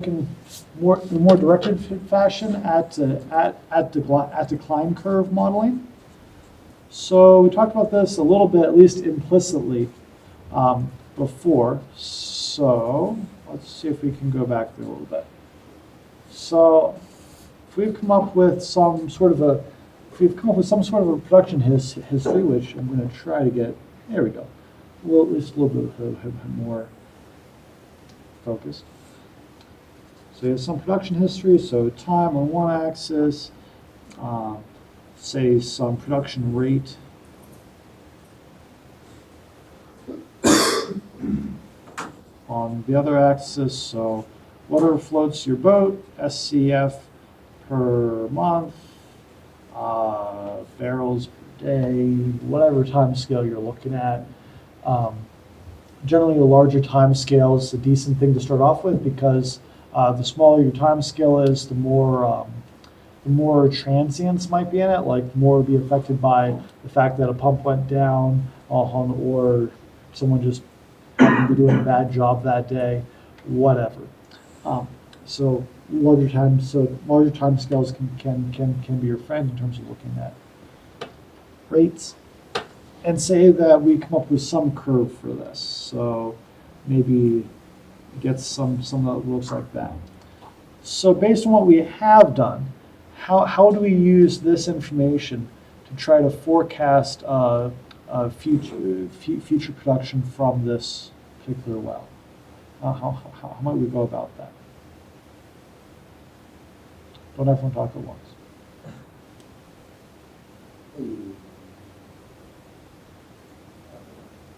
in more directed fashion at decline curve modeling. So we talked about this a little bit, at least implicitly, before. So let's see if we can go back there a little bit. So if we've come up with some sort of a production history, which I'm going to try to get, there we go, well, at least a little bit more focused. So you have some production history, so time on one axis, say some production rate. On the other axis, so whatever floats your boat, SCF per month, barrels per day, whatever time scale you're looking at. Generally, a larger time scale is a decent thing to start off with because the smaller your time scale is, the more transients might be in it, like more will be affected by the fact that a pump went down or someone just happened to be doing a bad job that day, whatever. So larger time scales can be your friend in terms of looking at rates. And say that we come up with some curve for this. So maybe get some that looks like that. So based on what we have done, how do we use this information to try to forecast future production from this particular well? How might we go about that? Don't everyone talk at once.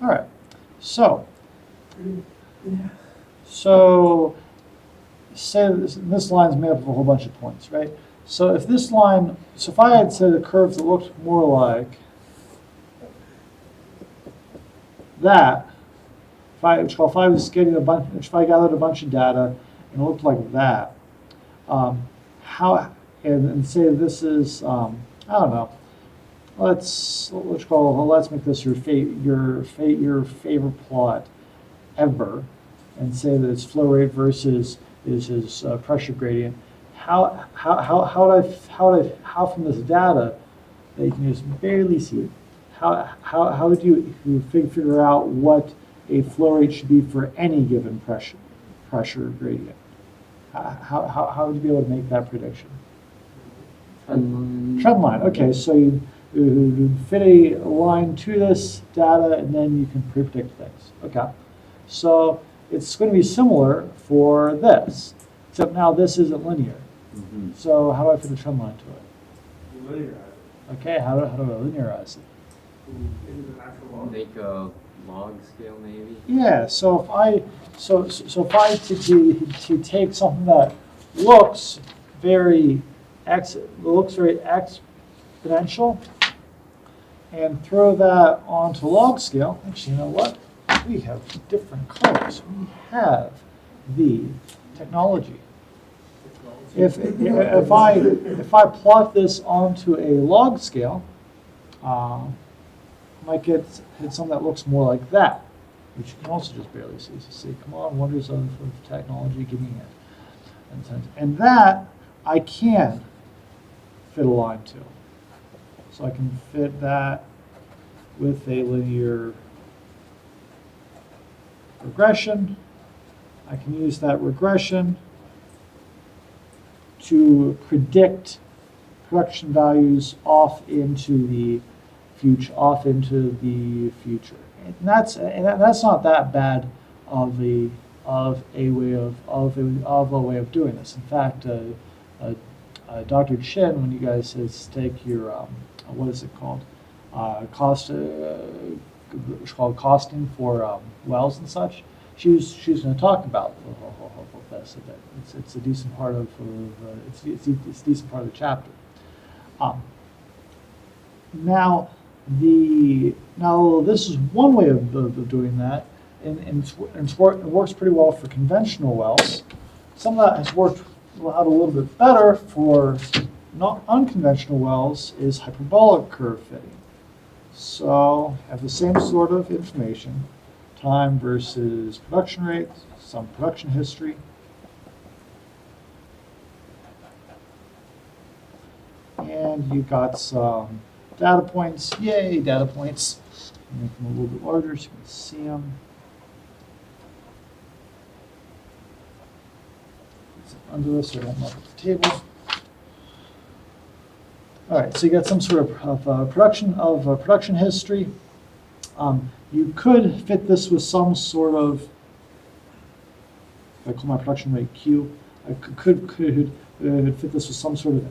All right, so say this line is made up of a whole bunch of points, right? So if this line, so if I had said a curve that looked more like that, if I gathered a bunch of data and it looked like that, and say this is, I don't know. Let's make this your favorite plot ever, and say that it's flow rate versus his pressure gradient. How from this data that you can just barely see, how would you figure out what a flow rate should be for any given pressure gradient? How would you be able to make that prediction? Trend line. Okay, so you fit a line to this data, and then you can predict things. Okay, so it's going to be similar for this, except now this isn't linear. Mm-hmm. So how do I fit a trend line to it? You linearize it. Okay, how do I linearize it? Make a log scale, maybe. Yeah. So if I to take something that looks very exponential and throw that onto log scale, actually, you know what? We have different colors. We have the technology. If I plot this onto a log scale, I might get something that looks more like that, which you can also just barely see. So say, come on, wonders of technology, give me it. And that I can fit a line to. So I can fit that with a linear regression. I can use that regression to predict production values off into the future. And that's not that bad of a way of doing this. In fact, Dr. Chin, when you guys take your what is it called, costing for wells and such, she's going to talk about this a bit. It's a decent part of it's a decent part of the chapter. Now this is one way of doing that, and it works pretty well for conventional wells. Some of that has worked out a little bit better for not unconventional wells is hyperbolic curve fitting. So have the same sort of information, time versus production rate, some production history, and you got some data points. Yay, data points. Make them a little bit larger so you can see them. Under this, so I don't knock up the table. All right, so you got some sort of production history. You could fit this with some sort of, if I call my production rate Q, I could fit this with some sort of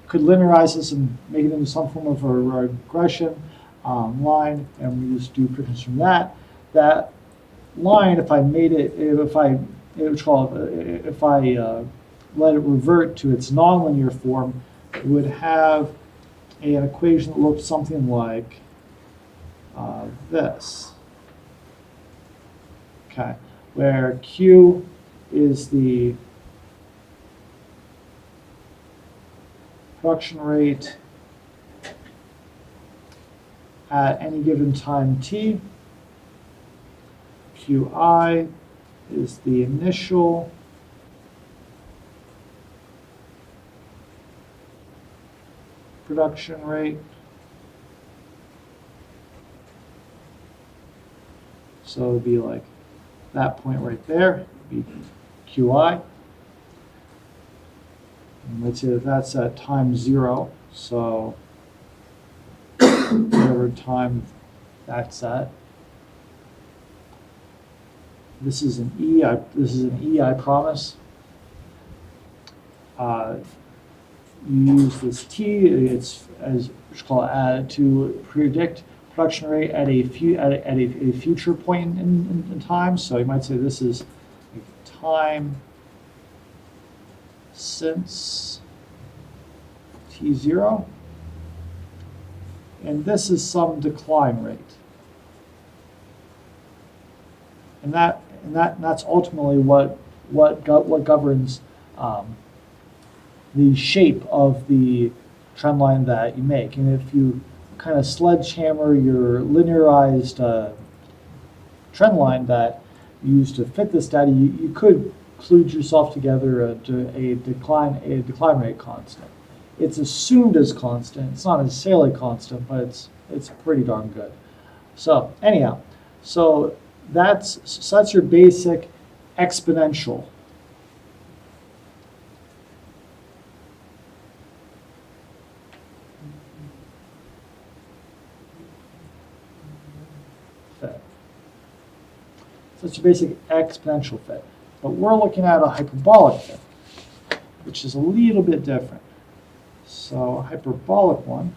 could linearize this and make it into some form of a regression line, and we just do predictions from that. That line, if I made it, if I let it revert to its nonlinear form, it would have an equation that looked something like this. Okay, where Q is the production rate at any given time t. Qi is the initial production rate. So it would be like that point right there, would be Qi. And let's say that that's at time 0, so whatever time that's at. This is an E, I promise. You use this T, it's as it's called to predict production rate at a future point in time. So you might say this is time since T0, and this is some decline rate, and that's ultimately what governs the shape of the trend line that you make. And if you kind of sledgehammer your linearized trend line that you use to fit this data, you could kludge yourself together a decline rate constant. It's assumed as constant. It's not necessarily constant, but it's pretty darn good. So anyhow, so that's your basic exponential. Fit. So that's your basic exponential fit. But we're looking at a hyperbolic fit, which is a little bit different. So a hyperbolic one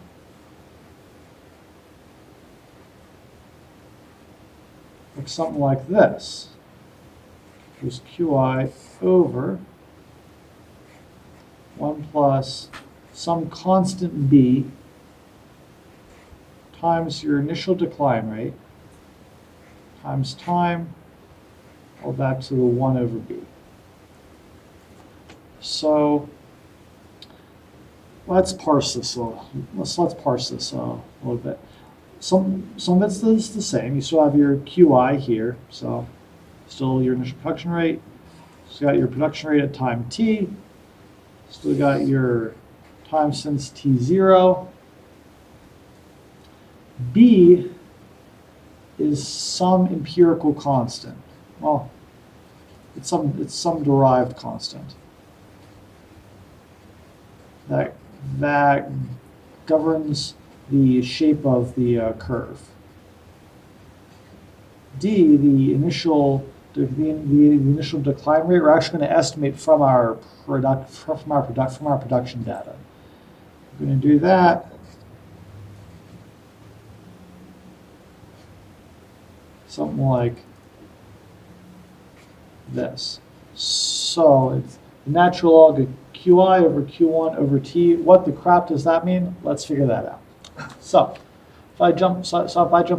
looks something like this. There's Qi over 1 plus some constant b times your initial decline rate times time, all back to the 1 over b. So let's parse this a little. Let's parse this a little bit. Some of it's the same. You still have your Qi here, so still your initial production rate. Still got your production rate at time t. Still got your time since t0. B is some empirical constant. Well, it's some derived constant that governs the shape of the curve. D, the initial decline rate, we're actually going to estimate from our production data. We're going to do that. Something like this. So it's the natural log of Qi over Q1 over T. What the crap does that mean? Let's figure that out. So if I jump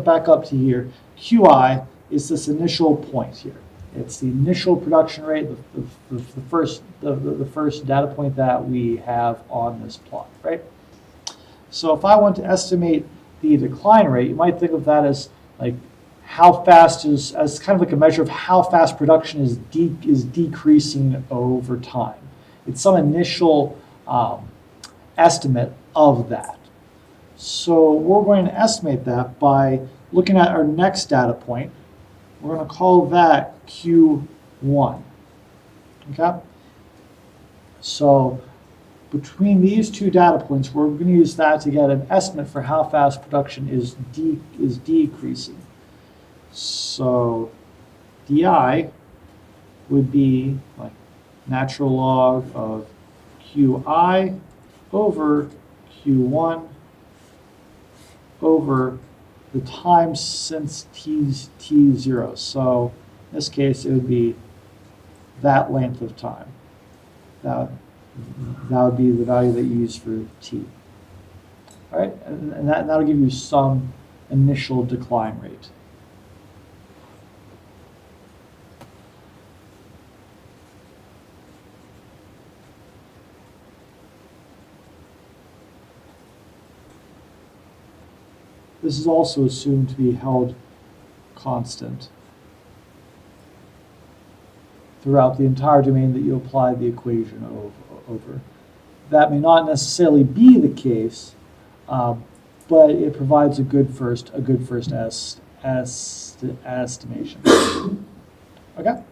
back up to here, Qi is this initial point here. It's the initial production rate, the first data point that we have on this plot, right? So if I want to estimate the decline rate, you might think of that as like how fast as kind of like a measure of how fast production is decreasing over time. It's some initial estimate of that. So we're going to estimate that by looking at our next data point. We're going to call that Q1. Okay? So between these two data points, we're going to use that to get an estimate for how fast production is decreasing. So DI would be like natural log of QI over Q1 over the time since t0. So in this case, it would be that length of time. That would be the value that you use for t. All right, and that'll give you some initial decline rate. This is also assumed to be held constant throughout the entire domain that you apply the equation over. That may not necessarily be the case, but it provides a good first estimation. Okay.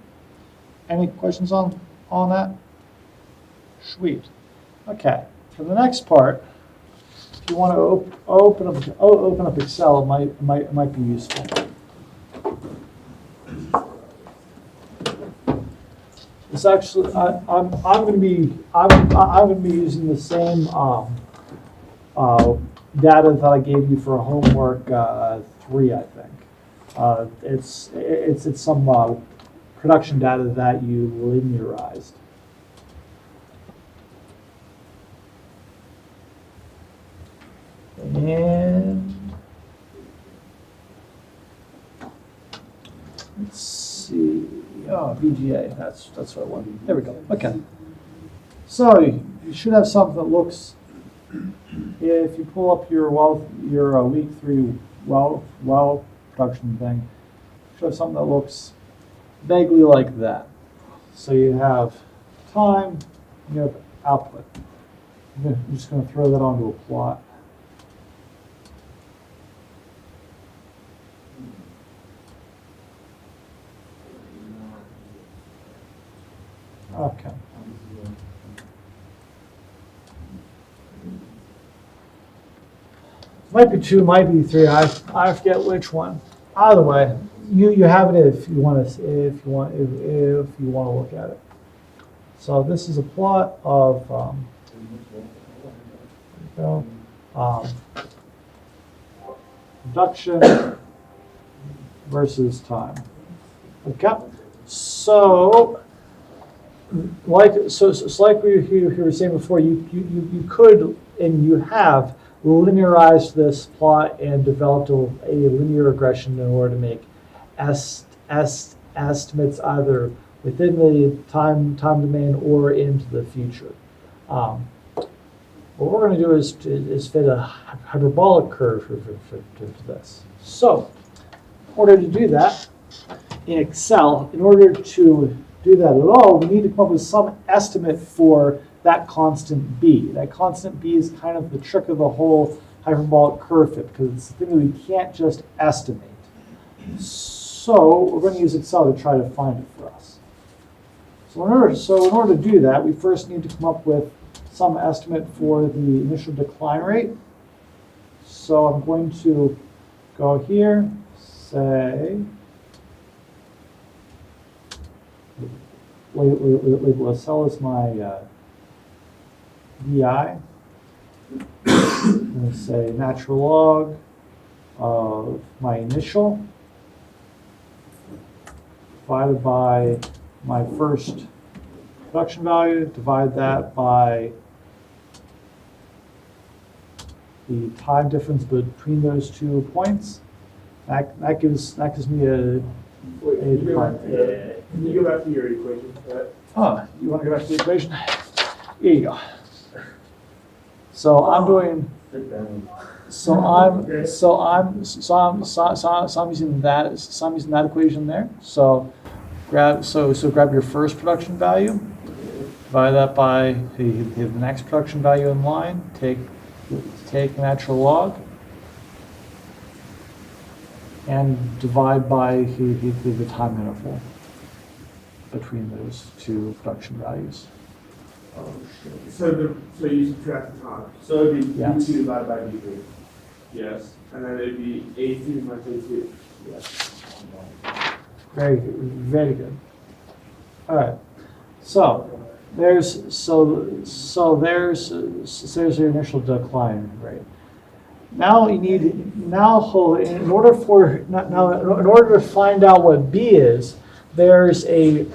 Any questions on that? Sweet. Okay. For the next part, if you want to open up Excel, it might be useful. It's actually I'm going to be using the same data that I gave you for homework 3, I think. It's some production data that you linearized. And let's see. Oh, VGA. That's what I wanted. There we go. Okay. So you should have something that looks. If you pull up your week 3 well production thing, you should have something that looks vaguely like that. So you have time, you have output. I'm just going to throw that onto a plot. Okay. Might be 2, might be 3. I forget which one. Either way, you have it if you want to look at it. So this is a plot of production versus time. Okay. So like we were saying before, you could and you have linearized this plot and developed a linear regression in order to make estimates either within the time domain or into the future. What we're going to do is fit a hyperbolic curve to this. So in order to do that in Excel, in order to do that at all, we need to come up with some estimate for that constant b. That constant b is kind of the trick of the whole hyperbolic curve fit, because it's the thing that we can't just estimate. So we're going to use Excel to try to find it for us. So in order to do that, we first need to come up with some estimate for the initial decline rate. So I'm going to go here, say, label SL as my DI. I'm going to say natural log of my initial divided by my first production value, divide that by the time difference between those 2 points. That gives me a decline. Can you go back to your equation? Oh, you want to go back to the equation? Here you go. So I'm doing. So I'm using that. So I'm using that equation there. So grab your first production value, divide that by the next production value in line, take natural log, and divide by the time interval between those two production values. So you subtract the time. So it'd be Yes. B2 divided by B3. Yes. And then it'd be A2 minus A2. Yes. Very good. Very good. All right. So there's your initial decline rate. Now you need in order to find out what B is, there are a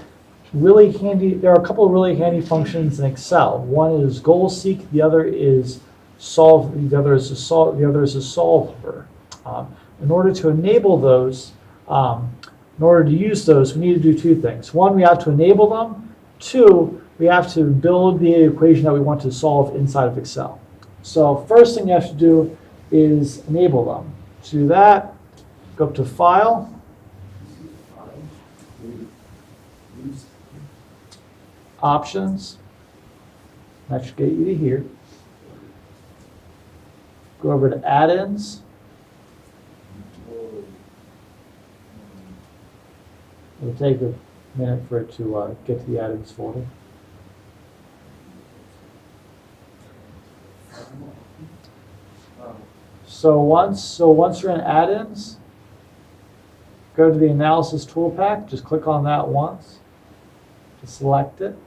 couple of really handy functions in Excel. One is goal seek, the other is solve, the other is a solver. In order to enable those, in order to use those, we need to do two things. One, we have to enable them. Two, we have to build the equation that we want to solve inside of Excel. So first thing you have to do is enable them. To do that, go up to File, Options. That should get you to here. Go over to Add-ins. It'll take a minute for it to get to the add-ins folder. So once you're in add-ins, go to the analysis tool pack. Just click on that once to select it.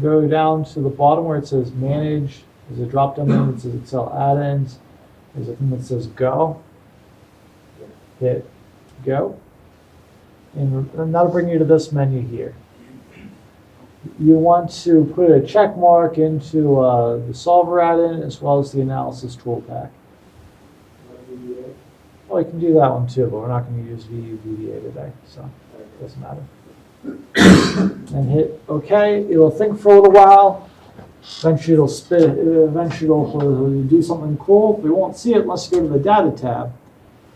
Go down to the bottom where it says manage. There's a drop-down menu that says Excel add-ins. There's a thing that says go. Hit go. And that'll bring you to this menu here. You want to put a check mark into the solver add-in as well as the analysis tool pack. Well, you can do that one too, but we're not going to use VBA today, so it doesn't matter. And hit OK. It'll think for a little while. Eventually it'll it'll do something cool. We won't see it unless you go to the Data tab.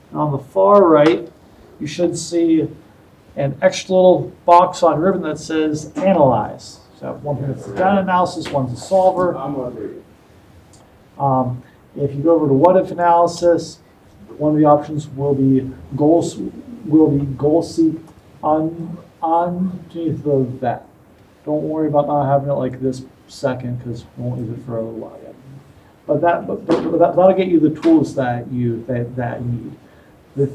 And on the far right, you should see an extra little box on ribbon that says Analyze. So one thing that's the data analysis, one's the solver. If you go over to What If Analysis, one of the options will be goal seek underneath that. Don't worry about not having it like this second because we won't use it for a little while yet. But that'll get you the tools that you need. The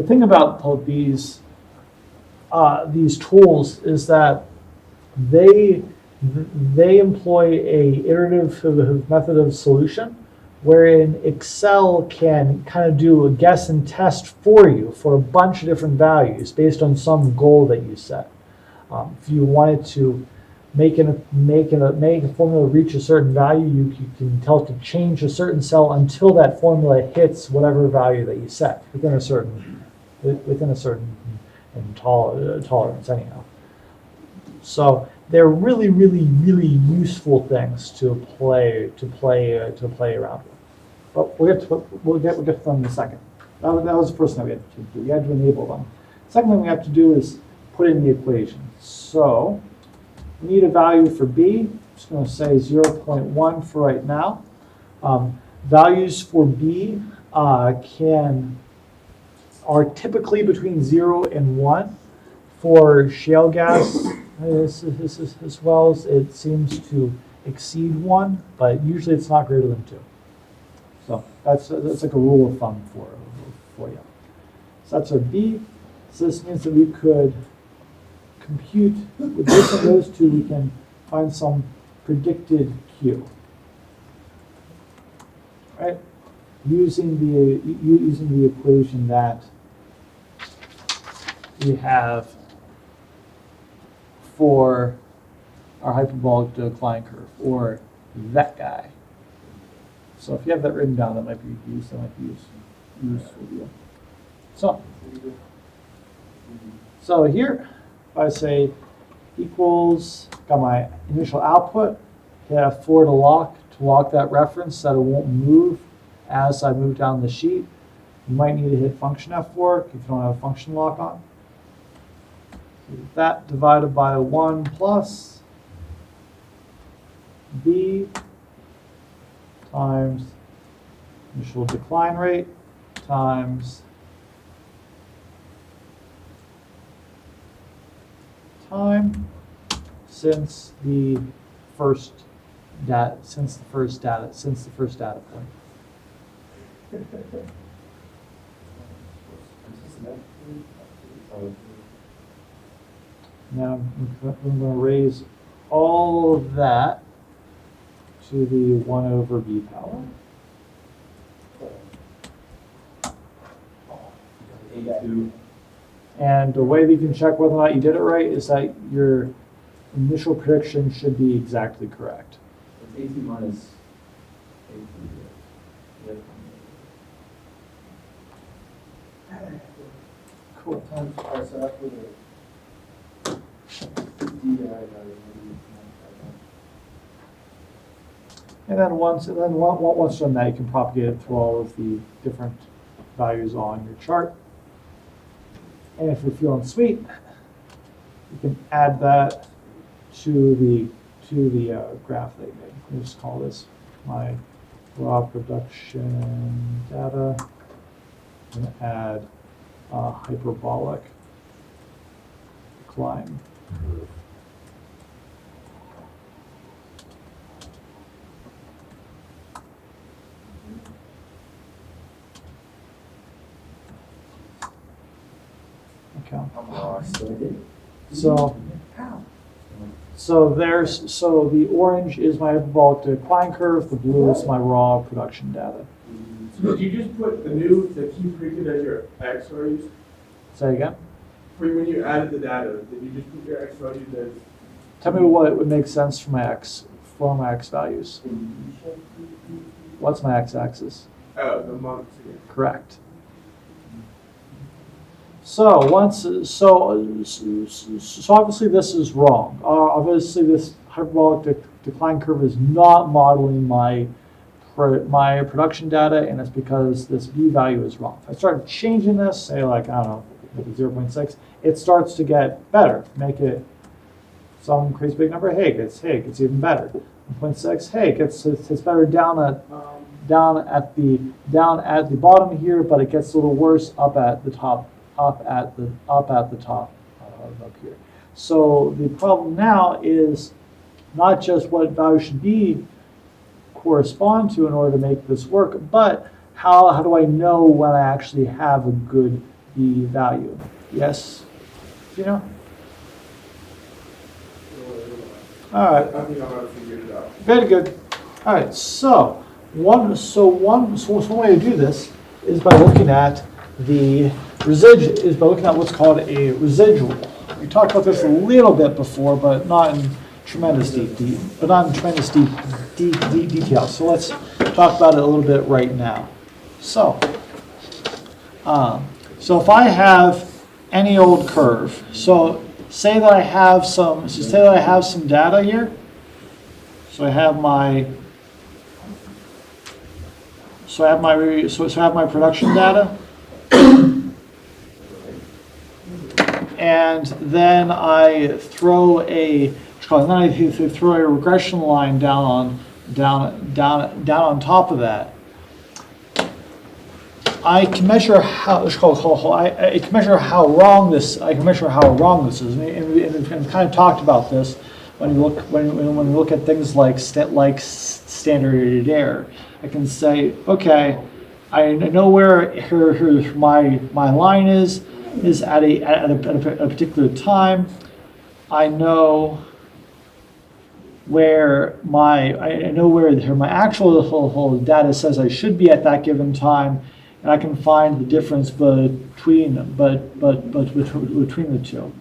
thing about these tools is that they employ a iterative method of solution, wherein Excel can kind of do a guess and test for you for a bunch of different values based on some goal that you set. If you wanted to make a formula reach a certain value, you can tell it to change a certain cell until that formula hits whatever value that you set within a certain tolerance anyhow. So they're really, really, really useful things to play around with. But we'll get to them in a second. That was the first thing we had to do. We had to enable them. Second thing we have to do is put in the equation. So we need a value for B. I'm just going to say 0.1 for right now. Values for B are typically between 0 and 1. For shale gas, as well as it seems to exceed 1, but usually it's not greater than 2. So that's like a rule of thumb for you. So that's our B. So this means that we could compute with this and those two. We can find some predicted Q. Right? Using the equation that we have for our hyperbolic decline curve, or that guy. So if you have that written down, that might be useful to you. So here, if I say equals, got my initial output, hit F4 to lock that reference so that it won't move as I move down the sheet. You might need to hit function F4 if you don't have a function lock on. That divided by 1 plus B times initial decline rate times time since the first data point. Now I'm going to raise all of that to the 1 over b power. A2. And the way that you can check whether or not you did it right is that your initial prediction should be exactly correct. It's A2 minus A2. Yep. Cool. Alright, so after the DI value, And then once done that, you can propagate it through all of the different values on your chart. And if you're feeling sweet, you can add that to the graph that you made. Let me just call this my raw production data. I'm going to add a hyperbolic decline curve. Okay. So the orange is my hyperbolic decline curve, the blue is my raw production data. So did you just put the key predicted as your X values? Say again? When you added the data, did you just put your X values as? Tell me what would make sense for my X values. What's my X axis? Oh, the months again. Correct. So obviously this is wrong. Obviously this hyperbolic decline curve is not modeling my production data, and it's because this B value is wrong. If I start changing this, say like, I don't know, make it 0.6, it starts to get better. Make it some crazy big number, hey, it gets even better. 1.6, hey, it's better down at the bottom here, but it gets a little worse up at the top. Up here. So the problem now is not just what value should B correspond to in order to make this work, but how do I know when I actually have a good B value? Yes? You know? All right. I think I'm going to figure it out. Very good. All right. So one way to do this is by looking at what's called a residual. We talked about this a little bit before, but not in tremendous detail. So let's talk about it a little bit right now. So if I have any old curve, so say that I have some data here. So I have my production data. And then I throw a regression line down on top of that. I can measure how wrong this is, and we've kind of talked about this when we look at things like standard error. I can say, okay, I know where my line is at a particular time. I know where my actual data says I should be at that given time, and I can find the difference between the two.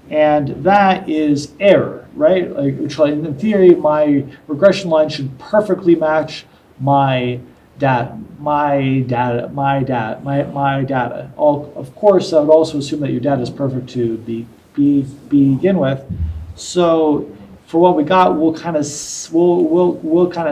And that is error, right? Like, in theory, my regression line should perfectly match my data. Of course, I would also assume that your data is perfect to begin with. So for what we got, we'll kind of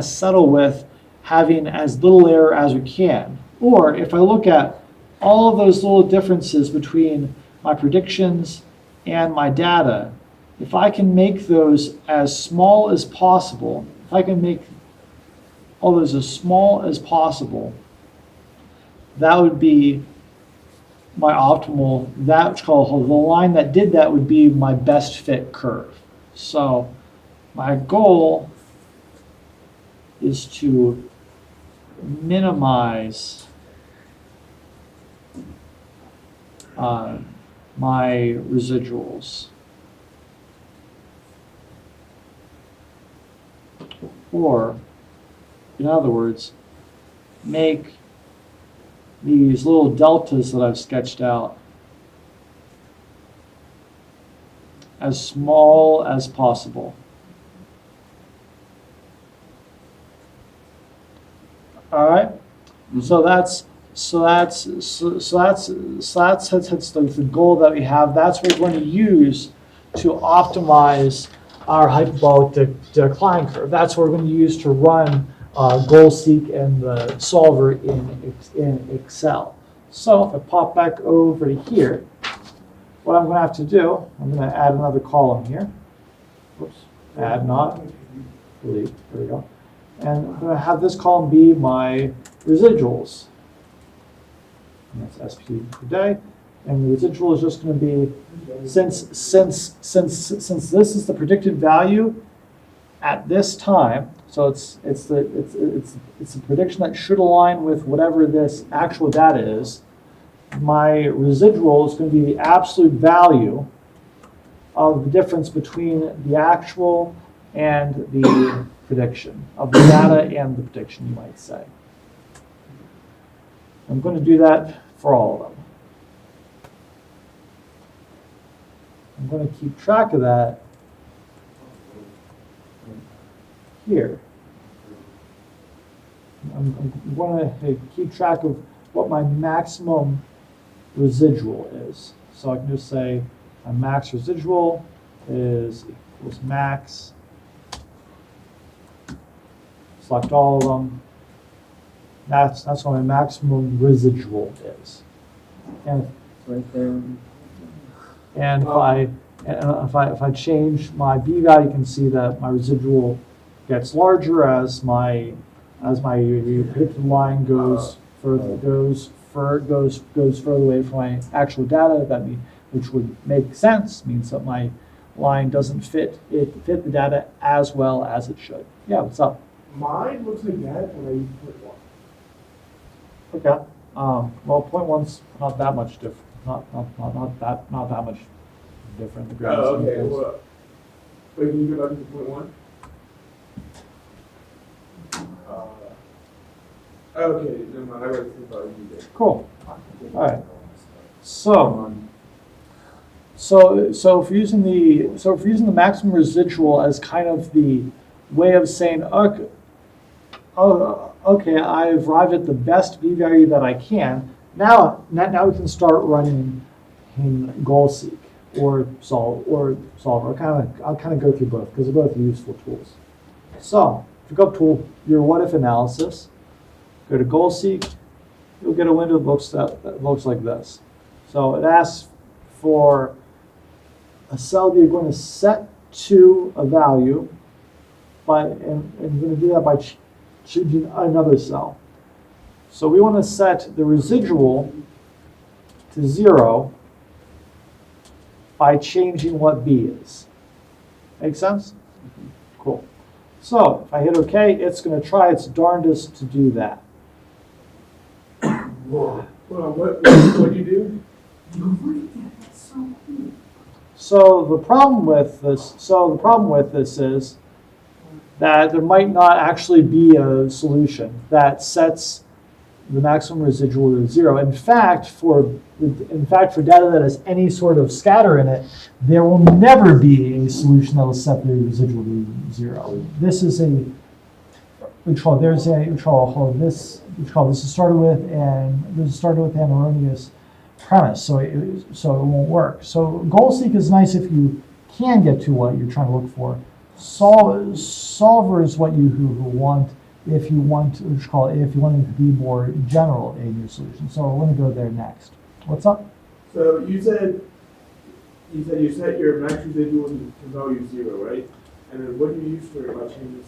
settle with having as little error as we can. Or if I look at all of those little differences between my predictions and my data, if I can make those as small as possible, make all those as small as possible, that would be my optimal, that's called, the line that did that would be my best fit curve. So my goal is to minimize my residuals. Or, in other words, make these little deltas that I've sketched out as small as possible. All right. So that's the goal that we have. That's what we're going to use to optimize our hyperbolic decline curve. That's what we're going to use to run goal-seek and the solver in Excel. So if I pop back over to here, what I'm going to have to do, I'm going to add another column here. Oops, add not, delete, there we go. And I'm going to have this column be my residuals. And that's SP per day. And the residual is just going to be, since this is the predicted value at this time, so it's a prediction that should align with whatever this actual data is, my residual is going to be the absolute value of the difference between the actual and the prediction, of the data and the prediction, you might say. I'm going to do that for all of them. I'm going to keep track of that here. I'm going to keep track of what my maximum residual is. So I can just say my max residual is equals max. Select all of them. That's what my maximum residual is. And Right there. And if I change my b value, you can see that my residual gets larger as my predicted line goes further away from my actual data. That means, which would make sense, means that my line doesn't fit the data as well as it should. Yeah, what's up? Mine looks like that when I use point one. Okay. Well, point one's not that much different. Not that much different. The grand Oh, scheme okay. of things. Well, wait, can you go back to point one? Okay, never mind. I read the thought you did. Cool. All right. So if we're using the maximum residual as kind of the way of saying, okay, okay, I've arrived at the best v value that I can. Now we can start running in goal-seek or solver. I'll kind of go through both because they're both useful tools. So if you go up to your what-if analysis, go to goal-seek, you'll get a window that looks like this. So it asks for a cell that you're going to set to a value, and you're going to do that by choosing another cell. So we want to set the residual to 0 by changing what b is. Make sense? Cool. So if I hit OK, it's going to try its darndest to do that. Hold on, what do you do? So the problem with this is that there might not actually be a solution that sets the maximum residual to 0. In fact, for data that has any sort of scatter in it, there will never be a solution that will set the residual to 0. This is this is started with an erroneous premise, so it won't work. So goal-seek is nice if you can get to what you're trying to look for. Solver is what you want if you want to it to be more general in your solution. So we're going to go there next. What's up? So you said you set your max residual to value 0, right? And then what do you use for changing the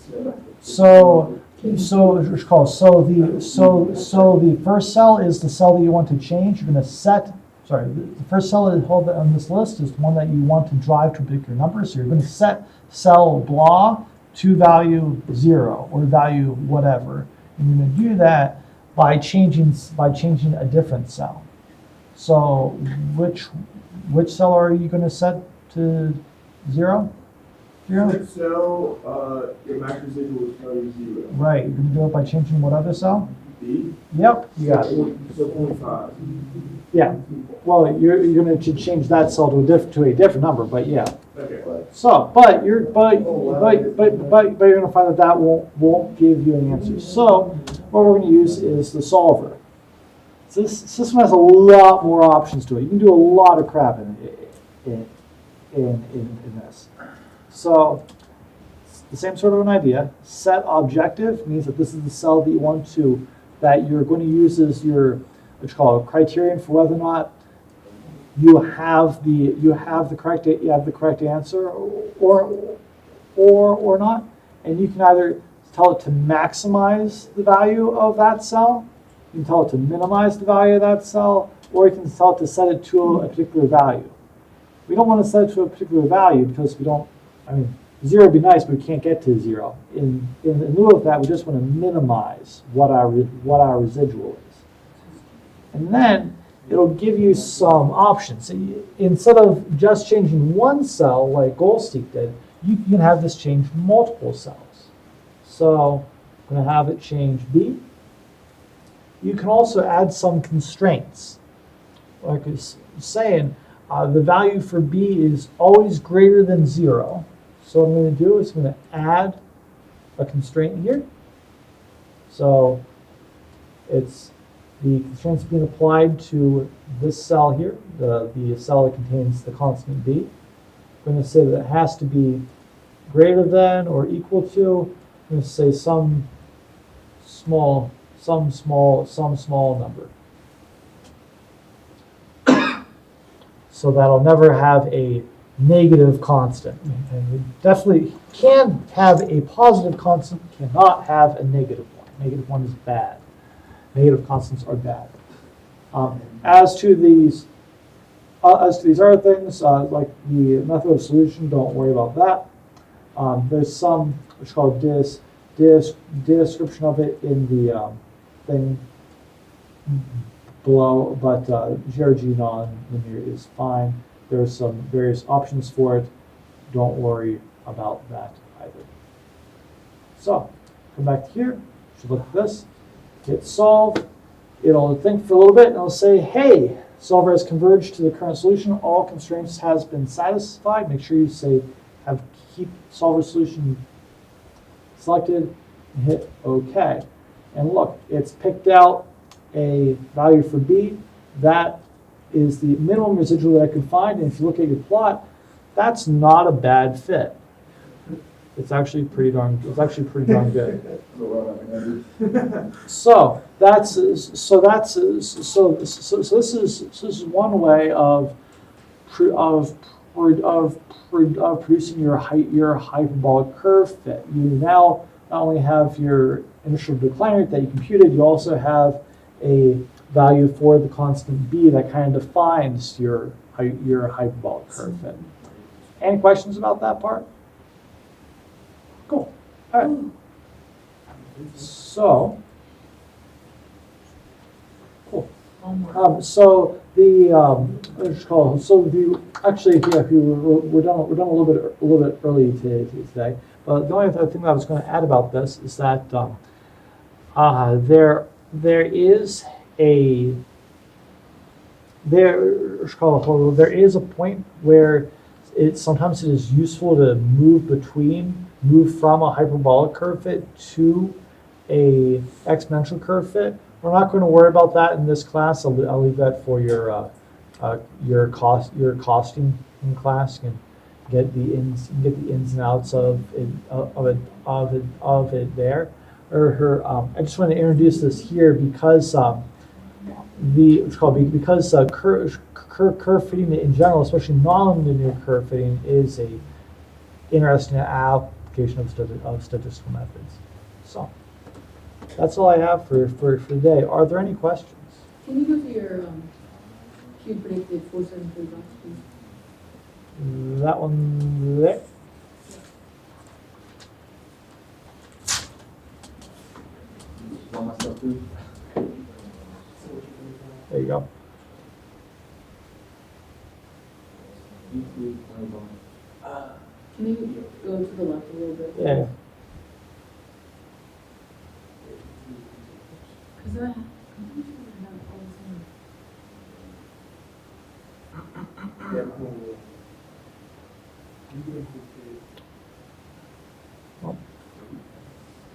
So it's called, so the first cell is the cell that you want to change. You're going to set, the first cell that hold on this list is the one that you want to drive to a particular number. So you're going to set cell blah to value 0 or value whatever. And you're going to do that by changing a different cell. So which cell are you going to set to 0? Next cell, your max residual is value 0. Right, you're going to do it by changing what other cell? B? Yep, you got it. So 0.5. Yeah, well, you're going to change that cell to a different number, but yeah. Okay. So, but you're going to find that won't give you an answer. So, what we're going to use is the solver. So this system has a lot more options to it. You can do a lot of crap in this. So, it's the same sort of an idea. Set objective means that this is the cell that you're going to use as your what's called criterion for whether or not you have the correct answer or not. And you can either tell it to maximize the value of that cell, you can tell it to minimize the value of that cell, or you can tell it to set it to a particular value. We don't want to set it to a particular value because 0 would be nice, but we can't get to 0. In lieu of that, we just want to minimize what our residual is. And then it'll give you some options. Instead of just changing one cell like Goldstein did, you can have this change multiple cells. So I'm going to have it change B. You can also add some constraints. Like I was saying, the value for B is always greater than 0. So what I'm going to do is I'm going to add a constraint here. So it's the constraints being applied to this cell here, the cell that contains the constant B. I'm going to say that it has to be greater than or equal to, I'm going to say some small number. So that'll never have a negative constant. And we definitely can have a positive constant, cannot have a negative one. Negative one is bad. Negative constants are bad. As to these other things, like the method of solution, don't worry about that. There's some what's called description of it in the thing below, but GRG non-linear is fine. There's some various options for it. Don't worry about that either. So, come back here. Should look at this. Hit solve. It'll think for a little bit and it'll say, hey, solver has converged to the current solution. All constraints has been satisfied. Make sure you say keep solver solution selected and hit OK. And look, it's picked out a value for B. That is the minimum residual that I could find. And if you look at your plot, that's not a bad fit. It's actually pretty darn good. So this is one way of producing your hyperbolic curve fit. You now not only have your initial decline rate that you computed, you also have a value for the constant B that kind of defines your hyperbolic curve fit. Any questions about that part? Cool. All right. So, cool. So we're done a little bit early today. But the only other thing that I was going to add about this is that there is a point where sometimes it is useful to move from a hyperbolic curve fit to a exponential curve fit. We're not going to worry about that in this class. I'll leave that for your costing in class. You can get the ins and outs of it there. I just want to introduce this here because curve fitting in general, especially nonlinear curve fitting, is a interesting application of statistical methods. So, that's all I have for today. Are there any questions? Can you go to your, Q predicted 473 box, please? That one there? Want myself too? There you go. E2, Hyperbolic. Can you go to the left a little bit? Yeah. Because I'm pretty sure I have all the same.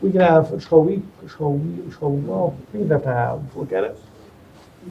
We can have, well, we can have to look at it.